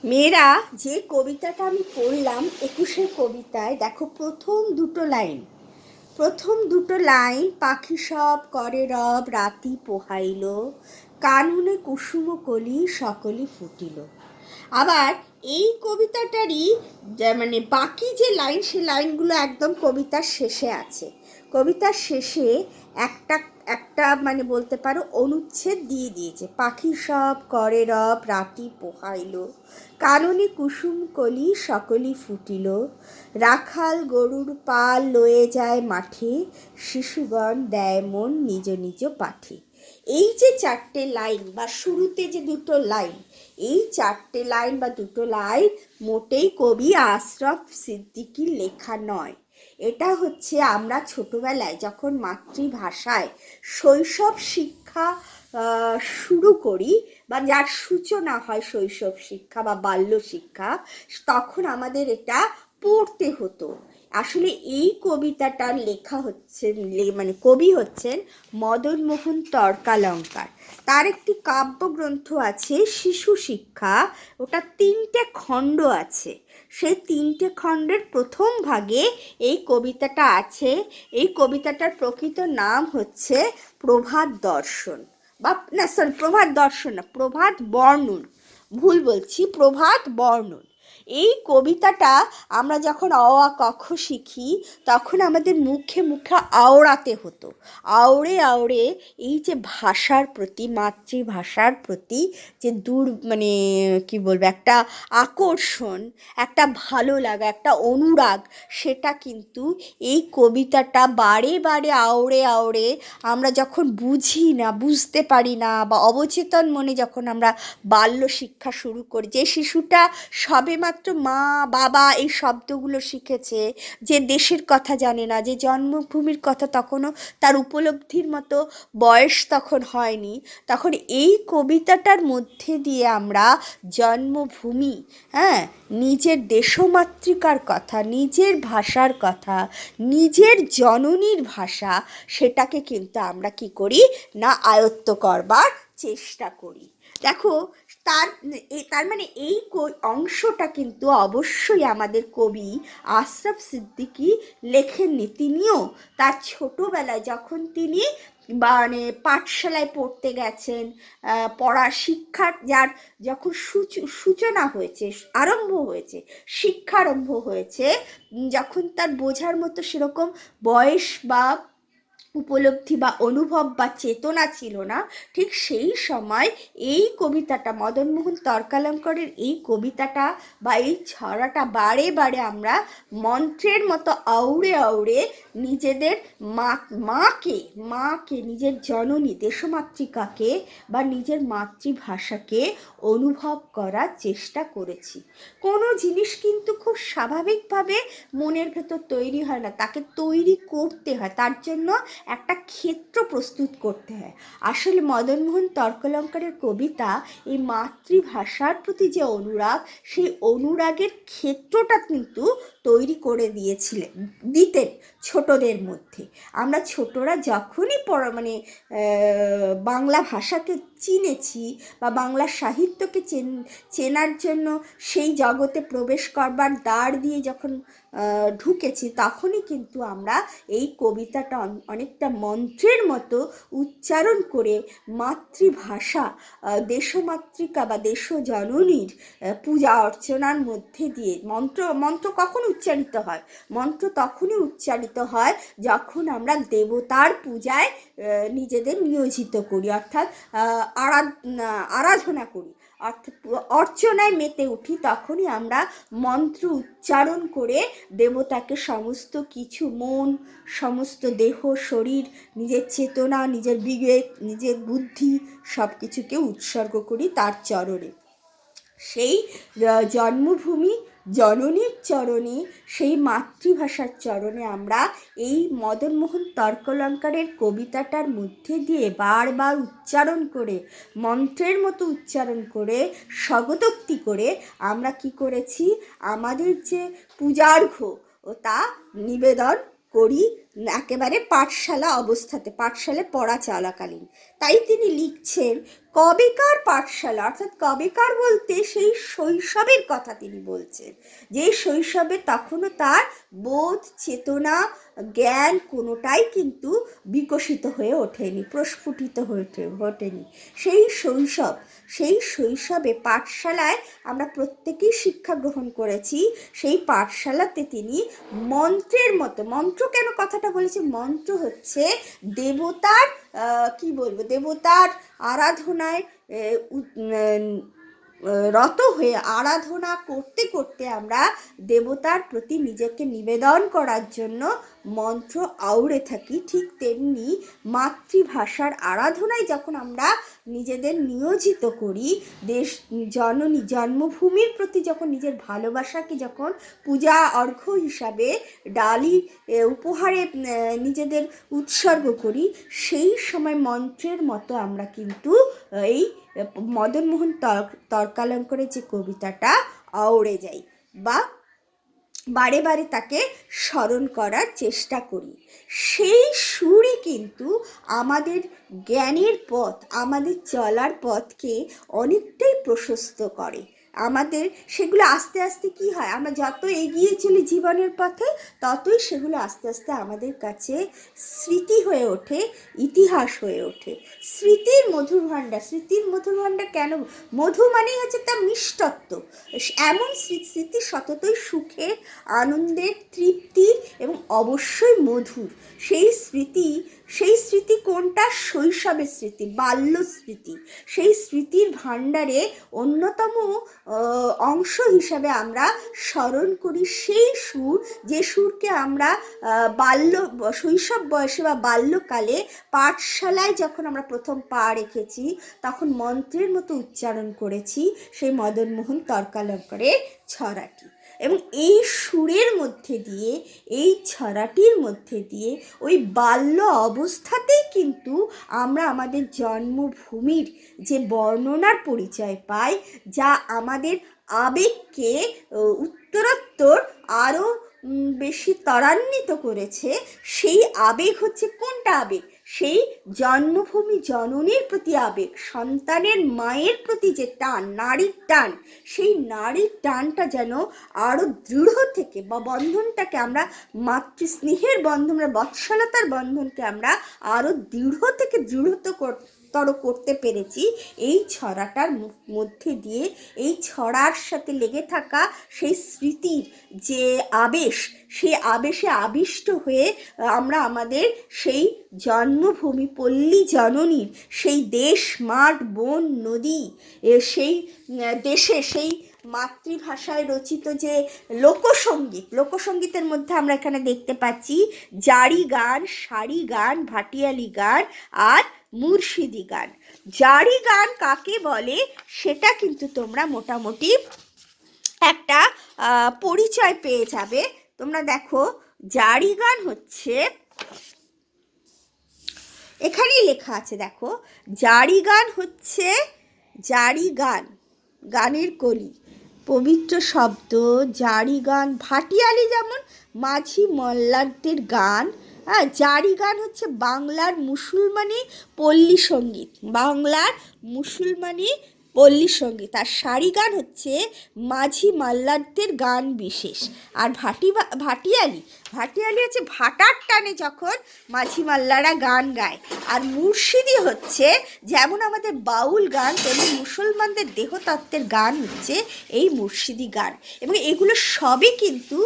মেয়েরা, যে কবিতাটা আমি পড়লাম 21-এর কবিতায়, দেখো প্রথম দুটো লাইন পাখি সব করে রব রাতি পোহাইল, কাননে কুসুম কলি সকলি ফুটিল। আবার এই কবিতাটারই মানে বাকি যে লাইন, সে লাইনগুলো একদম কবিতার শেষে আছে। কবিতার শেষে একটা একটা মানে বলতে পারো অনুচ্ছেদ দিয়ে দিয়েছে। পাখি সব করে রব রাতি পোহাইল, কাননে কুসুম কলি সকলি ফুটিল, রাখাল গরুর পাল লয়ে যায় মাঠে, শিশুগণ দেয় মন নিজ নিজ পাঠে। এই যে চারটে লাইন বা শুরুতে যে দুটো লাইন, এই চারটে লাইন বা দুটো লাইন মোটেই কবি আশরাফ সিদ্দিকীর লেখা নয়। এটা হচ্ছে আমরা ছোটবেলায় যখন মাতৃভাষায় শৈশব শিক্ষা শুরু করি, বা যার সূচনা হয় শৈশব শিক্ষা বা বাল্য শিক্ষা, তখন আমাদের এটা পড়তে হতো। আসলে এই কবিতাটার লেখা হচ্ছে, মানে কবি হচ্ছেন মদনমোহন তর্কালঙ্কার। তার একটি কাব্যগ্রন্থ আছে শিশু শিক্ষা, ওটা 3টে খণ্ড আছে। সেই 3টে খণ্ডের প্রথম ভাগে এই কবিতাটা আছে। এই কবিতাটার প্রকৃত নাম হচ্ছে প্রভাত দর্শন, বা না সরি, প্রভাত দর্শন না, প্রভাত বর্ণন, ভুল বলছি, প্রভাত বর্ণন। এই কবিতাটা আমরা যখন অ আ ক খ শিখি, তখন আমাদের মুখে মুখে আওড়াতে হতো। আওড়ে আওড়ে এই যে ভাষার প্রতি, মাতৃভাষার প্রতি যে মানে কি বলবো, একটা আকর্ষণ, একটা ভালো লাগা, একটা অনুরাগ, সেটা কিন্তু এই কবিতাটা বারে বারে আওড়ে আওড়ে আমরা যখন বুঝতে পারি না, বা অবচেতন মনে যখন আমরা বাল্য শিক্ষা শুরু করি, যে শিশুটা সবেমাত্র মা বাবা এই শব্দগুলো শিখেছে, যে দেশের কথা জানে না, যে জন্মভূমির কথা তখনও তার উপলব্ধির মতো বয়স তখন হয়নি, তখন এই কবিতাটার মধ্যে দিয়ে আমরা জন্মভূমি, হ্যাঁ, নিজের দেশমাতৃকার কথা, নিজের ভাষার কথা, নিজের জননীর ভাষা, সেটাকে কিন্তু আমরা কি করি না, আয়ত্ত করবার চেষ্টা করি। দেখো, তার মানে এই অংশটা কিন্তু অবশ্যই আমাদের কবি আশরাফ সিদ্দিকী লেখেননি। তিনিও তার ছোটোবেলায় যখন তিনি মানে পাঠশালায় পড়তে গেছেন, পড়া শিক্ষার যার যখন সূচনা হয়েছে, আরম্ভ হয়েছে, শিক্ষা আরম্ভ হয়েছে, যখন তার বোঝার মতো সেরকম বয়স বা উপলব্ধি বা অনুভব বা চেতনা ছিল না, ঠিক সেই সময় এই কবিতাটা, মদনমোহন তর্কালঙ্কারের এই কবিতাটা বা এই ছড়াটা বারে বারে আমরা মন্ত্রের মতো আউড়ে আউড়ে নিজেদের মাকে, নিজের জননী দেশমাতৃকাকে বা নিজের মাতৃভাষাকে অনুভব করার চেষ্টা করেছি। কোনো জিনিস কিন্তু খুব স্বাভাবিকভাবে মনের ভেতর তৈরি হয় না, তাকে তৈরি করতে হয়, তার জন্য একটা ক্ষেত্র প্রস্তুত করতে হয়। আসলে মদনমোহন তর্কালঙ্কারের কবিতা এই মাতৃভাষার প্রতি যে অনুরাগ, সেই অনুরাগের ক্ষেত্রটা কিন্তু তৈরি করে দিতেন ছোটদের মধ্যে। আমরা ছোটরা যখনই মানে বাংলা ভাষাকে চিনেছি বা বাংলা সাহিত্যকে চেনার জন্য সেই জগতে প্রবেশ করবার দ্বার দিয়ে যখন ঢুকেছি, তখনই কিন্তু আমরা এই কবিতাটা অনেকটা মন্ত্রের মতো উচ্চারণ করে মাতৃভাষা, দেশমাতৃকা বা দেশজননীর পূজা অর্চনার মধ্যে দিয়ে মন্ত্র কখন উচ্চারিত হয়? মন্ত্র তখনই উচ্চারিত হয় যখন আমরা দেবতার পূজায় নিজেদের নিয়োজিত করি, অর্থাৎ আরাধনা করি, অর্থাৎ অর্চনায় মেতে উঠি। তখনই আমরা মন্ত্র উচ্চারণ করে দেবতাকে সমস্ত কিছু, মন, সমস্ত দেহ, শরীর, নিজের চেতনা, নিজের বিবেক, নিজের বুদ্ধি, সব কিছুকে উৎসর্গ করি তার চরণে। সেই জন্মভূমি জননীর চরণে, সেই মাতৃভাষার চরণে আমরা এই মদনমোহন তর্কালঙ্কারের কবিতাটার মধ্যে দিয়ে বারবার উচ্চারণ করে, মন্ত্রের মতো উচ্চারণ করে, স্বগতোক্তি করে আমরা কি করেছি, আমাদের যে পূজার্ঘ্য ও তা নিবেদন করি একেবারে পাঠশালা অবস্থাতে, পাঠশালায় পড়া চলাকালীন। তাই তিনি লিখছেন কবেকার পাঠশালা, অর্থাৎ কবেকার বলতে সেই শৈশবের কথা তিনি বলছেন, যে শৈশবে তখনও তার বোধ, চেতনা, জ্ঞান কোনোটাই কিন্তু বিকশিত হয়ে ওঠেনি, প্রস্ফুটিত হয়ে ওঠেনি। সেই শৈশবে পাঠশালায় আমরা প্রত্যেকেই শিক্ষা গ্রহণ করেছি। সেই পাঠশালাতে তিনি মন্ত্রের মতো, মন্ত্র কেন কথাটা বলেছে, মন্ত্র হচ্ছে দেবতার কি বলবো, দেবতার আরাধনায় রত হয়ে আরাধনা করতে করতে আমরা দেবতার প্রতি নিজেকে নিবেদন করার জন্য মন্ত্র আওড়ে থাকি। ঠিক তেমনি মাতৃভাষার আরাধনায় যখন আমরা নিজেদের নিয়োজিত করি, দেশ জননী জন্মভূমির প্রতি যখন নিজের ভালোবাসাকে যখন পূজা অর্ঘ্য হিসাবে ডালি উপহারে নিজেদের উৎসর্গ করি, সেই সময় মন্ত্রের মতো আমরা কিন্তু এই মদনমোহন তর্কালঙ্কারের যে কবিতাটা আওড়ে যাই বা বারে বারে তাকে স্মরণ করার চেষ্টা করি। সেই সুরই কিন্তু আমাদের জ্ঞানের পথ, আমাদের চলার পথকে অনেকটাই প্রশস্ত করে। আমাদের সেগুলো আস্তে আস্তে কি হয়, আমরা যত এগিয়ে চলি জীবনের পথে, ততই সেগুলো আস্তে আস্তে আমাদের কাছে স্মৃতি হয়ে ওঠে, ইতিহাস হয়ে ওঠে। স্মৃতির মধুর ভাণ্ডার, স্মৃতির মধুর ভাণ্ডার কেন, মধু মানেই হচ্ছে তার মিষ্টত্ব। এমন স্মৃতি সততই সুখের, আনন্দের, তৃপ্তির এবং অবশ্যই মধুর। সেই স্মৃতি কোনটা, শৈশবের স্মৃতি, বাল্য স্মৃতি। সেই স্মৃতির ভাণ্ডারে অন্যতম অংশ হিসাবে আমরা স্মরণ করি সেই সুর, যে সুরকে আমরা শৈশব বয়সে বা বাল্যকালে পাঠশালায় যখন আমরা প্রথম পা রেখেছি, তখন মন্ত্রের মতো উচ্চারণ করেছি সেই মদনমোহন তর্কালঙ্কারের ছড়াটি। এবং এই সুরের মধ্যে দিয়ে, এই ছড়াটির মধ্যে দিয়ে ওই বাল্য অবস্থাতেই কিন্তু আমরা আমাদের জন্মভূমির যে বর্ণনার পরিচয় পাই, যা আমাদের আবেগকে উত্তরোত্তর আরও বেশি ত্বরান্বিত করেছে। সেই আবেগ হচ্ছে কোনটা আবেগ, সেই জন্মভূমি জননীর প্রতি আবেগ, সন্তানের মায়ের প্রতি যে টান, নারীর টান, সেই নারীর টানটা যেন আরও দৃঢ় থেকে, বা বন্ধনটাকে আমরা মাতৃস্নেহের বন্ধন, বৎসলতার বন্ধনকে আমরা আরও দৃঢ় থেকে দৃঢ়তর করতে পেরেছি এই ছড়াটার মধ্যে দিয়ে। এই ছড়ার সাথে লেগে থাকা সেই স্মৃতির যে আবেশ, সেই আবেশে আবিষ্ট হয়ে আমরা আমাদের সেই জন্মভূমি পল্লী জননীর সেই দেশ, মাঠ, বন, নদী, সেই দেশে সেই মাতৃভাষায় রচিত যে লোকসঙ্গীতের মধ্যে আমরা এখানে দেখতে পাচ্ছি জারি গান, সারি গান, ভাটিয়ালি গান আর মুর্শিদি গান। জারি গান কাকে বলে সেটা কিন্তু তোমরা মোটামুটি একটা পরিচয় পেয়ে যাবে। তোমরা দেখো, জারি গান হচ্ছে, এখানেই লেখা আছে, দেখো, জারি গান হচ্ছে, জারি গান, গানের কলি, পবিত্র শব্দ, জারি গান। ভাটিয়ালি যেমন মাঝি মল্লারদের গান, জারি গান হচ্ছে বাংলার মুসলমানি পল্লী সঙ্গীত, বাংলার মুসলমানি পল্লী সঙ্গীত। আর সারি গান হচ্ছে মাঝি মাল্লারদের গান বিশেষ। আর ভাটিয়ালি হচ্ছে ভাটার টানে যখন মাঝি মাল্লারা গান গায়। আর মুর্শিদি হচ্ছে যেমন আমাদের বাউল গান, তেমনি মুসলমানদের দেহতত্ত্বের গান হচ্ছে এই মুর্শিদি গান। এবং এগুলো সবই কিন্তু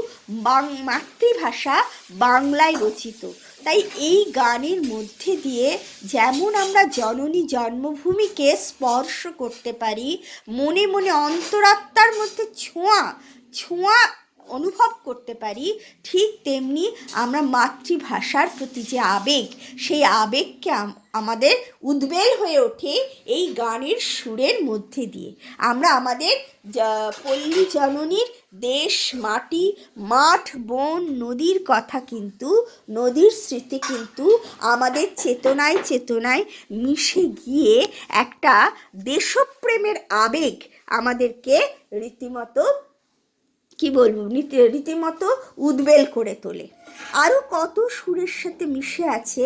মাতৃভাষা বাংলায় রচিত। তাই এই গানের মধ্যে দিয়ে যেমন আমরা জননী জন্মভূমিকে স্পর্শ করতে পারি, মনে মনে অন্তরাত্মার মধ্যে ছোঁয়া অনুভব করতে পারি, ঠিক তেমনি আমরা মাতৃভাষার প্রতি যে আবেগ, সেই আবেগকে আমাদের উদ্বেল হয়ে ওঠে এই গানের সুরের মধ্যে দিয়ে। আমরা আমাদের পল্লী জননীর দেশ, মাটি, মাঠ, বন, নদীর কথা কিন্তু, নদীর স্মৃতি কিন্তু আমাদের চেতনায় চেতনায় মিশে গিয়ে একটা দেশপ্রেমের আবেগ আমাদেরকে রীতিমতো কি বলবো, রীতিমতো উদ্বেল করে তোলে। আরও কত সুরের সাথে মিশে আছে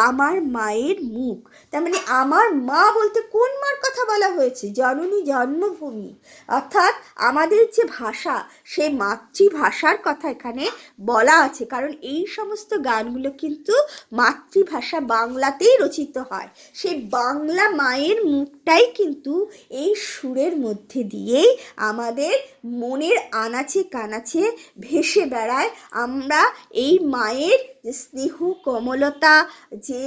আমার মায়ের মুখ। তার মানে আমার মা বলতে কোন মার কথা বলা হয়েছে? জননী জন্মভূমি, অর্থাৎ আমাদের যে ভাষা, সেই মাতৃভাষার কথা এখানে বলা আছে। কারণ এই সমস্ত গানগুলো কিন্তু মাতৃভাষা বাংলাতেই রচিত হয়। সেই বাংলা মায়ের মুখটাই কিন্তু এই সুরের মধ্যে দিয়েই আমাদের মনের আনাচে কানাচে ভেসে বেড়ায়। আমরা এই মায়ের যে স্নেহ কোমলতা, যে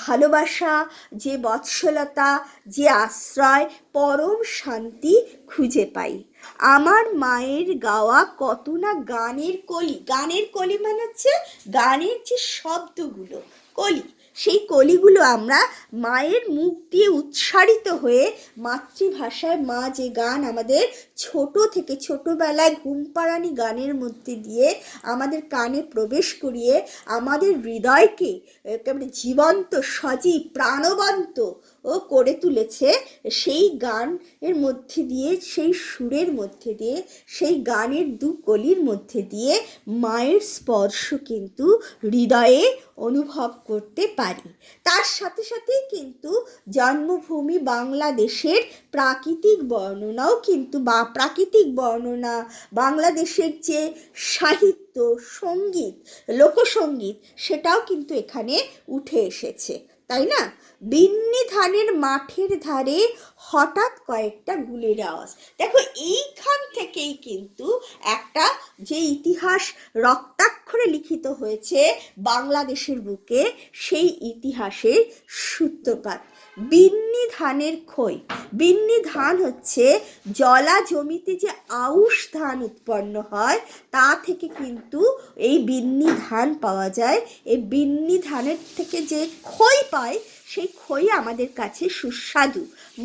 ভালোবাসা, যে বৎসলতা, যে আশ্রয়, পরম শান্তি খুঁজে পাই। আমার মায়ের গাওয়া কত না গানের কলি। গানের কলি মানে হচ্ছে গানের যে শব্দগুলো, কলি, সেই কলিগুলো আমরা মায়ের মুখ দিয়ে উচ্চারিত হয়ে মাতৃভাষায় মা যে গান আমাদের ছোট থেকে, ছোটবেলায় ঘুম পাড়ানি গানের মধ্যে দিয়ে আমাদের কানে প্রবেশ করিয়ে আমাদের হৃদয়কে একেবারে জীবন্ত, সজীব, প্রাণবন্ত ও করে তুলেছে, সেই গানের মধ্যে দিয়ে, সেই সুরের মধ্যে দিয়ে, সেই গানের দু কলির মধ্যে দিয়ে মায়ের স্পর্শ কিন্তু হৃদয়ে অনুভব করতে পারি। তার সাথে সাথেই কিন্তু জন্মভূমি বাংলাদেশের প্রাকৃতিক বর্ণনাও কিন্তু, বা প্রাকৃতিক বর্ণনা, বাংলাদেশের যে সাহিত্য, সঙ্গীত, লোকসঙ্গীত, সেটাও কিন্তু এখানে উঠে এসেছে, তাই না? বিন্নি ধানের মাঠের ধারে হঠাৎ কয়েকটা গুলির আওয়াজ। দেখো, এইখান থেকেই কিন্তু একটা যে ইতিহাস রক্তাক্ষরে লিখিত হয়েছে বাংলাদেশের বুকে, সেই ইতিহাসের সূত্রপাত। বিন্নি ধানের খই। বিন্নি ধান হচ্ছে জলা জমিতে যে আউশ ধান উৎপন্ন হয়, তা থেকে কিন্তু এই বিন্নি ধান পাওয়া যায়। এই বিন্নি ধানের থেকে যে খই পায়, সেই খই আমাদের কাছে সুস্বাদু।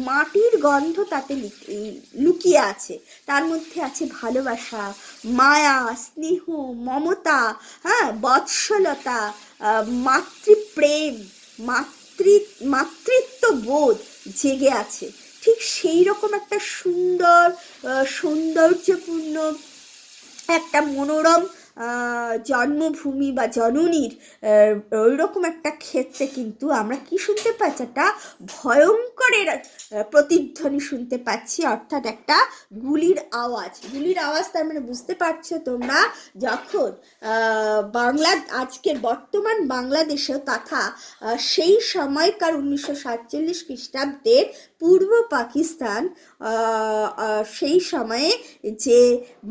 মাটির গন্ধ তাতে লুকিয়ে আছে। তার মধ্যে আছে ভালোবাসা, মায়া, স্নেহ, মমতা, হ্যাঁ, বৎসলতা, মাতৃপ্রেম, মাতৃত্ব বোধ জেগে আছে। ঠিক সেই রকম একটা সুন্দর, সৌন্দর্যপূর্ণ, একটা মনোরম জন্মভূমি বা জননীর ওই রকম একটা ক্ষেত্রে কিন্তু আমরা কি শুনতে পাচ্ছি? একটা ভয়ঙ্করের প্রতিধ্বনি শুনতে পাচ্ছি, অর্থাৎ একটা গুলির আওয়াজ। গুলির আওয়াজ, তার মানে বুঝতে পারছো তোমরা, যখন বাংলা, আজকের বর্তমান বাংলাদেশেও তথা সেই সময়কার 1947 খ্রিস্টাব্দের পূর্ব পাকিস্তান, সেই সময়ে যে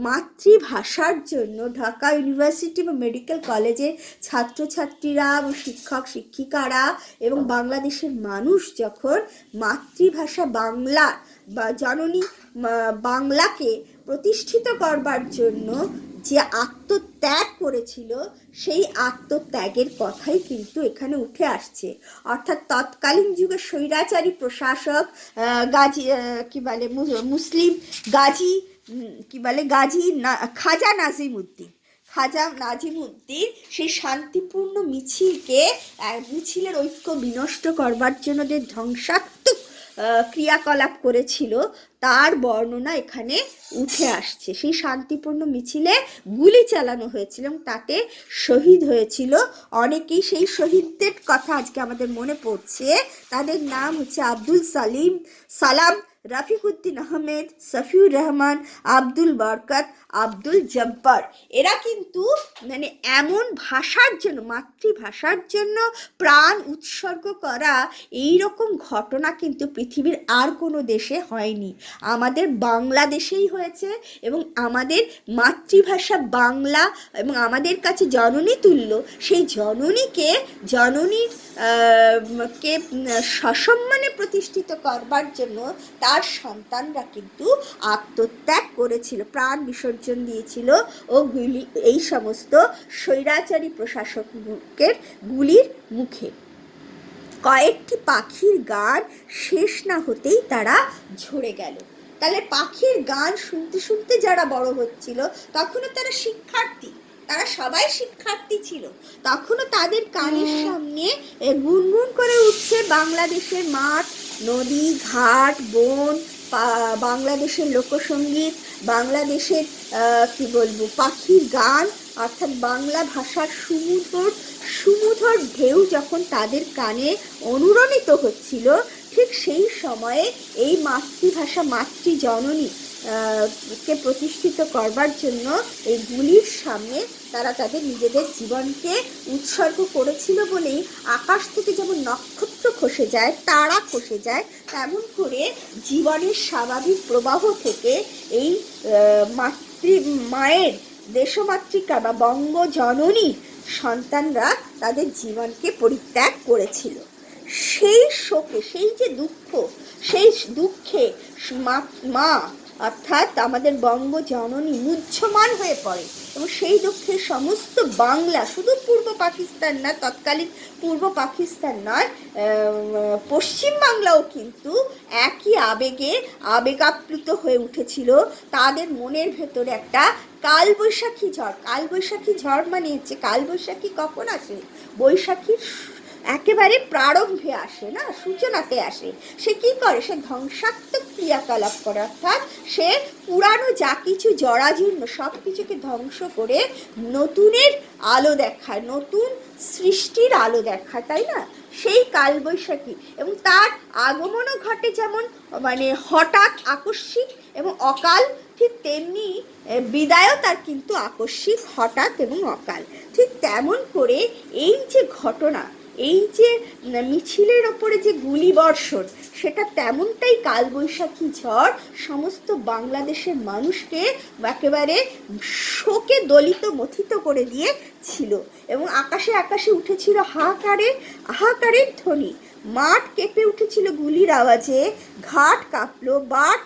মাতৃভাষার জন্য ঢাকা ইউনিভার্সিটি বা মেডিকেল কলেজের ছাত্রছাত্রীরা, শিক্ষক শিক্ষিকারা এবং বাংলাদেশের মানুষ যখন মাতৃভাষা বাংলা বা জননী বাংলাকে প্রতিষ্ঠিত করবার জন্য যে আত্মত্যাগ করেছিল, সেই আত্মত্যাগের কথাই কিন্তু এখানে উঠে আসছে। অর্থাৎ তৎকালীন যুগের স্বৈরাচারী প্রশাসক গাজী, কি বলে, মুসলিম গাজী, কি বলে, খাজা নাজিমুদ্দিন, সেই শান্তিপূর্ণ মিছিলের ঐক্য বিনষ্ট করবার জন্য যে ধ্বংসাত্মক ক্রিয়াকলাপ করেছিল, তার বর্ণনা এখানে উঠে আসছে। সেই শান্তিপূর্ণ মিছিলে গুলি চালানো হয়েছিল এবং তাতে শহীদ হয়েছিল অনেকেই। সেই শহীদদের কথা আজকে আমাদের মনে পড়ছে। তাদের নাম হচ্ছে আব্দুল সালাম, রফিকুদ্দিন আহমেদ, সফিউর রহমান, আব্দুল বরকত, আব্দুল জব্বার। এরা কিন্তু মানে এমন ভাষার জন্য, মাতৃভাষার জন্য প্রাণ উৎসর্গ করা, এই রকম ঘটনা কিন্তু পৃথিবীর আর কোনো দেশে হয়নি। আমাদের বাংলাদেশেই হয়েছে। এবং আমাদের মাতৃভাষা বাংলা এবং আমাদের কাছে জননী তুল্য, সেই জননীকে, জননীর কে সসম্মানে প্রতিষ্ঠিত করবার জন্য তার সন্তানরা কিন্তু আত্মত্যাগ করেছিল, প্রাণ বিসর্জন দিয়েছিল ও এই সমস্ত স্বৈরাচারী প্রশাসকের গুলির মুখে। কয়েকটি পাখির গান শেষ না হতেই তারা ঝরে গেল। তাহলে পাখির গান শুনতে শুনতে যারা বড় হচ্ছিল, তখনও তারা শিক্ষার্থী, তারা সবাই শিক্ষার্থী ছিল, তখনও তাদের কানের সামনে গুনগুন করে উঠছে বাংলাদেশের মাঠ, নদী, ঘাট, বন, বাংলাদেশের লোকসঙ্গীত, বাংলাদেশের কি বলবো পাখির গান, অর্থাৎ বাংলা ভাষার সুমধুর সুমধুর ঢেউ যখন তাদের কানে অনুরণিত হচ্ছিল, ঠিক সেই সময়ে এই মাতৃভাষা মাতৃজননী কে প্রতিষ্ঠিত করবার জন্য এই গুলির সামনে তারা তাদের নিজেদের জীবনকে উৎসর্গ করেছিল বলেই আকাশ থেকে যেমন নক্ষত্র খসে যায়, তারা খসে যায়, তেমন করে জীবনের স্বাভাবিক প্রবাহ থেকে এই মায়ের দেশমাতৃকা বা বঙ্গজননী সন্তানরা তাদের জীবনকে পরিত্যাগ করেছিল। সেই শোকে, সেই যে দুঃখ, সেই দুঃখে মা অর্থাৎ আমাদের বঙ্গজননী মুহ্যমান হয়ে পড়ে এবং সেই দুঃখে সমস্ত বাংলা, শুধু পূর্ব পাকিস্তান না, তৎকালীন পূর্ব পাকিস্তান নয়, পশ্চিম বাংলাও কিন্তু একই আবেগে আবেগাপ্লুত হয়ে উঠেছিল। তাদের মনের ভেতরে একটা কালবৈশাখী ঝড়, কালবৈশাখী ঝড় মানে হচ্ছে কালবৈশাখী কখন আসে? বৈশাখীর একেবারে প্রারম্ভে আসে না, সূচনাতে আসে। সে কি করে? সে ধ্বংসাত্মক ক্রিয়াকলাপ করে, অর্থাৎ সে পুরানো যা কিছু জরাজীর্ণ সব কিছুকে ধ্বংস করে নতুনের আলো দেখায়, নতুন সৃষ্টির আলো দেখায়, তাই না? সেই কালবৈশাখী, এবং তার আগমনও ঘটে যেমন মানে হঠাৎ আকস্মিক এবং অকাল, ঠিক তেমনি বিদায়ও তার কিন্তু আকস্মিক, হঠাৎ এবং অকাল। ঠিক তেমন করে এই যে ঘটনা, এই যে মিছিলের ওপরে যে গুলিবর্ষণ, সেটা তেমনটাই কালবৈশাখী ঝড় সমস্ত বাংলাদেশের মানুষকে একেবারে শোকে দলিত মথিত করে দিয়েছিল এবং আকাশে আকাশে উঠেছিল হাহাকারের ধ্বনি। মাঠ কেঁপে উঠেছিল গুলির আওয়াজে, ঘাট কাঁপলো, বাট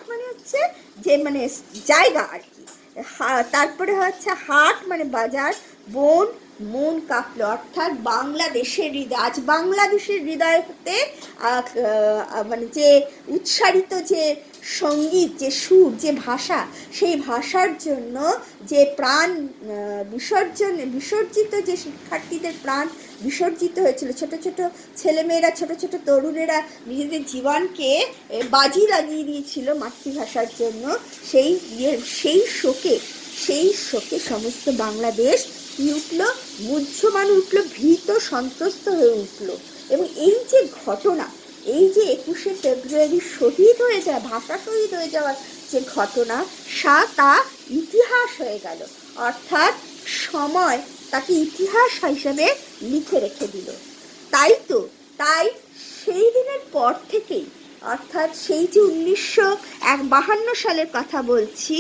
মানে হচ্ছে যে মানে জায়গা আর কি, তারপরে হচ্ছে হাট মানে বাজার, মন কাঁপলো, অর্থাৎ বাংলাদেশের হৃদয়, আজ বাংলাদেশের হৃদয় হতে মানে যে উচ্চারিত যে সঙ্গীত, যে সুর, যে ভাষা, সেই ভাষার জন্য যে প্রাণ বিসর্জিত যে শিক্ষার্থীদের প্রাণ বিসর্জিত হয়েছিল, ছোট ছোট ছেলেমেয়েরা, ছোট ছোট তরুণেরা নিজেদের জীবনকে বাজি লাগিয়ে দিয়েছিল মাতৃভাষার জন্য, সেই শোকে সমস্ত বাংলাদেশ কি উঠল? মুহ্যমান উঠল, ভীত সন্ত্রস্ত হয়ে উঠল। এবং এই যে ঘটনা, এই যে 21শে ফেব্রুয়ারি শহীদ হয়ে যায়, ভাষা শহীদ হয়ে যাওয়ার যে ঘটনা, তা ইতিহাস হয়ে গেল, অর্থাৎ সময় তাকে ইতিহাস হিসেবে লিখে রেখে দিল। তাই সেই দিনের পর থেকেই, অর্থাৎ সেই যে 1952 সালের কথা বলছি,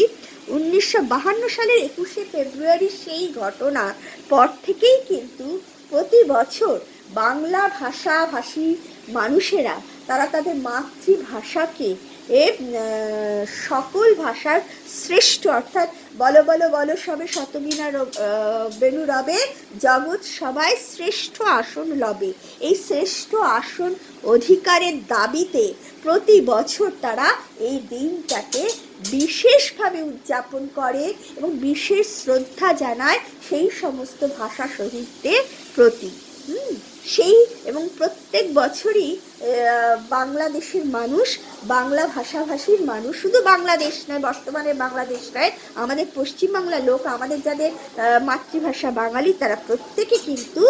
1952 সালের 21শে ফেব্রুয়ারি সেই ঘটনা পর থেকেই কিন্তু প্রতি বছর বাংলা ভাষাভাষী মানুষেরা তারা তাদের মাতৃভাষাকে সকল ভাষার শ্রেষ্ঠ, অর্থাৎ বলো বলো বলো সবে শতবিনা বেনু রবে, জগৎ সবাই শ্রেষ্ঠ আসন লবে, এই শ্রেষ্ঠ আসন অধিকারের দাবিতে প্রতি বছর তারা এই দিনটাকে বিশেষভাবে উদযাপন করে এবং বিশেষ শ্রদ্ধা জানায় সেই সমস্ত ভাষা শহীদদের প্রতি। এবং প্রত্যেক বছরই বাংলাদেশের মানুষ, বাংলা ভাষাভাষীর মানুষ, শুধু বাংলাদেশ নয়, বর্তমানে বাংলাদেশ নয়, আমাদের পশ্চিমবাংলার লোক, আমাদের যাদের মাতৃভাষা বাঙালি, তারা প্রত্যেকে কিন্তু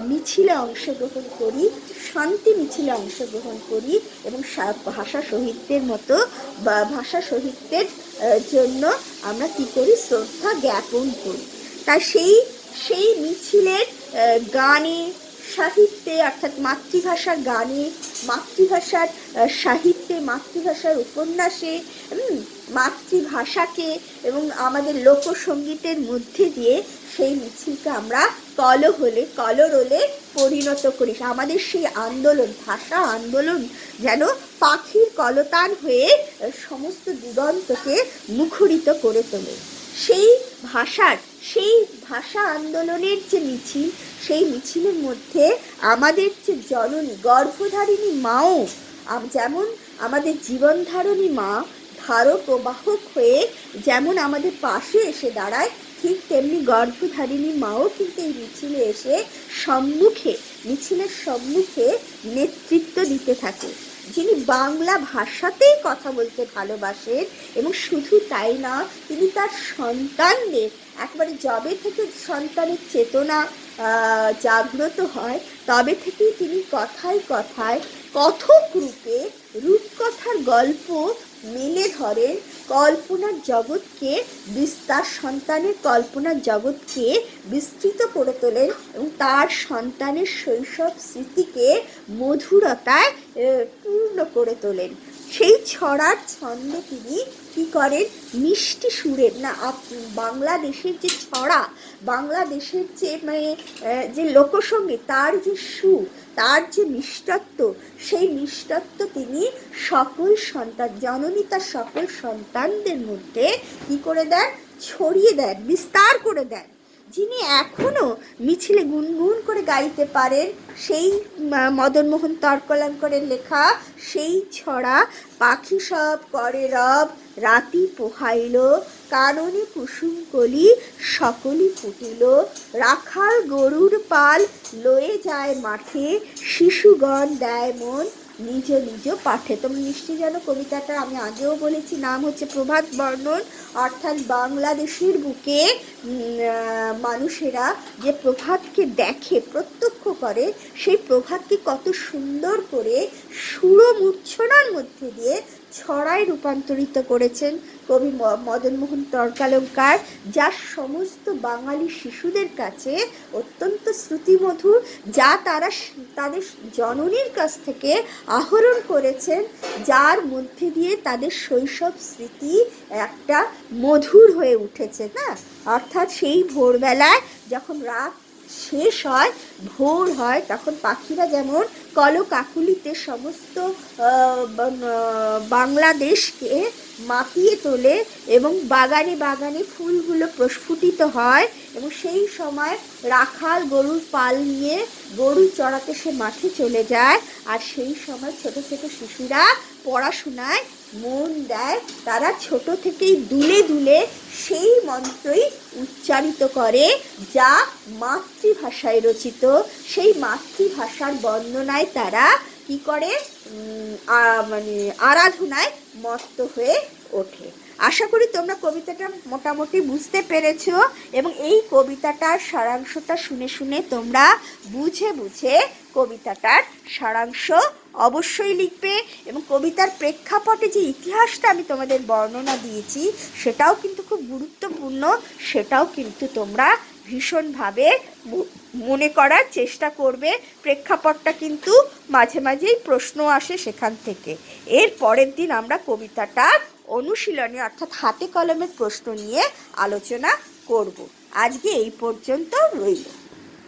মিছিলে অংশগ্রহণ করি, শান্তি মিছিলে অংশগ্রহণ করি এবং ভাষা শহীদদের মতো বা ভাষা শহীদদের জন্য আমরা কী করি? শ্রদ্ধা জ্ঞাপন করি। তা সেই মিছিলের গানে, সাহিত্যে, অর্থাৎ মাতৃভাষার গানে, মাতৃভাষার সাহিত্যে, মাতৃভাষার উপন্যাসে, মাতৃভাষাকে এবং আমাদের লোকসঙ্গীতের মধ্যে দিয়ে সেই মিছিলকে আমরা কলরোলে পরিণত করি। আমাদের সেই আন্দোলন, ভাষা আন্দোলন যেন পাখির কলতান হয়ে সমস্ত দিগন্তকে মুখরিত করে তোলে। সেই ভাষা আন্দোলনের যে মিছিল, সেই মিছিলের মধ্যে আমাদের যে জননী, গর্ভধারিণী মাও, যেমন আমাদের জীবনধারণী মা ধারক ও বাহক হয়ে যেমন আমাদের পাশে এসে দাঁড়ায়, ঠিক তেমনি গর্ভধারিণী মাও কিন্তু এই মিছিলে এসে মিছিলের সম্মুখে নেতৃত্ব দিতে থাকে। যিনি বাংলা ভাষাতেই কথা বলতে ভালোবাসেন, এবং শুধু তাই না, তিনি তার সন্তানদের একবারে যবে থেকে সন্তানের চেতনা জাগ্রত হয় তবে থেকেই তিনি কথায় কথায় কথক রূপে রূপকথার গল্প মেলে ধরেন, কল্পনার জগৎকে তার সন্তানের কল্পনার জগৎকে বিস্তৃত করে তোলেন এবং তার সন্তানের শৈশব স্মৃতিকে মধুরতায় পূর্ণ করে তোলেন। সেই ছড়ার ছন্দে তিনি কী করেন, মিষ্টি সুরের না বাংলাদেশের যে ছড়া, বাংলাদেশের যে যে লোকসঙ্গীত, তার যে সুর, তার যে মিষ্টত্ব, সেই মিষ্টত্ব তিনি সকল সন্তান, জননী তার সকল সন্তানদের মধ্যে কী করে দেন, ছড়িয়ে দেন, বিস্তার করে দেন। যিনি এখনও মিছিলে গুনগুন করে গাইতে পারেন সেই মদনমোহন তর্কলঙ্করের লেখা সেই ছড়া, পাখি সব করে রব রাতি পোহাইল, কাননে কুসুম কলি সকলই ফুটিল, রাখাল গরুর পাল লয়ে যায় মাঠে, শিশুগণ দেয় মন নিজ নিজ পাঠে। তোমরা নিশ্চয়ই জানো কবিতাটা, আমি আগেও বলেছি, নাম হচ্ছে প্রভাত বর্ণন। অর্থাৎ বাংলাদেশের বুকে মানুষেরা যে প্রভাতকে দেখে, প্রত্যক্ষ করে, সেই প্রভাতকে কত সুন্দর করে সুরমূর্ছনার মধ্যে দিয়ে ছড়ায় রূপান্তরিত করেছেন কবি মদনমোহন তর্কালঙ্কার, যা সমস্ত বাঙালি শিশুদের কাছে অত্যন্ত শ্রুতিমধুর, যা তারা তাদের জননীর কাছ থেকে আহরণ করেছেন, যার মধ্যে দিয়ে তাদের শৈশব স্মৃতি একটা মধুর হয়ে উঠেছে না। অর্থাৎ সেই ভোরবেলায় যখন রাত শেষ হয়, ভোর হয়, তখন পাখিরা যেমন কলকাকুলিতে সমস্ত বাংলাদেশকে মাতিয়ে তোলে এবং বাগানে বাগানে ফুলগুলো প্রস্ফুটিত হয়, এবং সেই সময় রাখাল গরুর পাল নিয়ে গরু চড়াতে সে মাঠে চলে যায়, আর সেই সময় ছোট ছোট শিশুরা পড়াশোনায় মন দেয়, তারা ছোট থেকেই দুলে দুলে সেই মন্ত্রই উচ্চারিত করে যা মাতৃভাষায় রচিত। সেই মাতৃভাষার বন্দনায় তারা কি করে, আরাধনায় মত্ত হয়ে ওঠে। আশা করি তোমরা কবিতাটা মোটামুটি বুঝতে পেরেছ, এবং এই কবিতাটার সারাংশটা শুনে শুনে তোমরা বুঝে বুঝে কবিতাটার সারাংশ অবশ্যই লিখবে, এবং কবিতার প্রেক্ষাপটে যে ইতিহাসটা আমি তোমাদের বর্ণনা দিয়েছি সেটাও কিন্তু খুব গুরুত্বপূর্ণ, সেটাও কিন্তু তোমরা ভীষণভাবে মনে করার চেষ্টা করবে। প্রেক্ষাপটটা কিন্তু মাঝে মাঝেই প্রশ্ন আসে সেখান থেকে। এর পরের দিন আমরা কবিতাটার অনুশীলনী অর্থাৎ হাতে কলমের প্রশ্ন নিয়ে আলোচনা করব। আজকে এই পর্যন্ত রইল।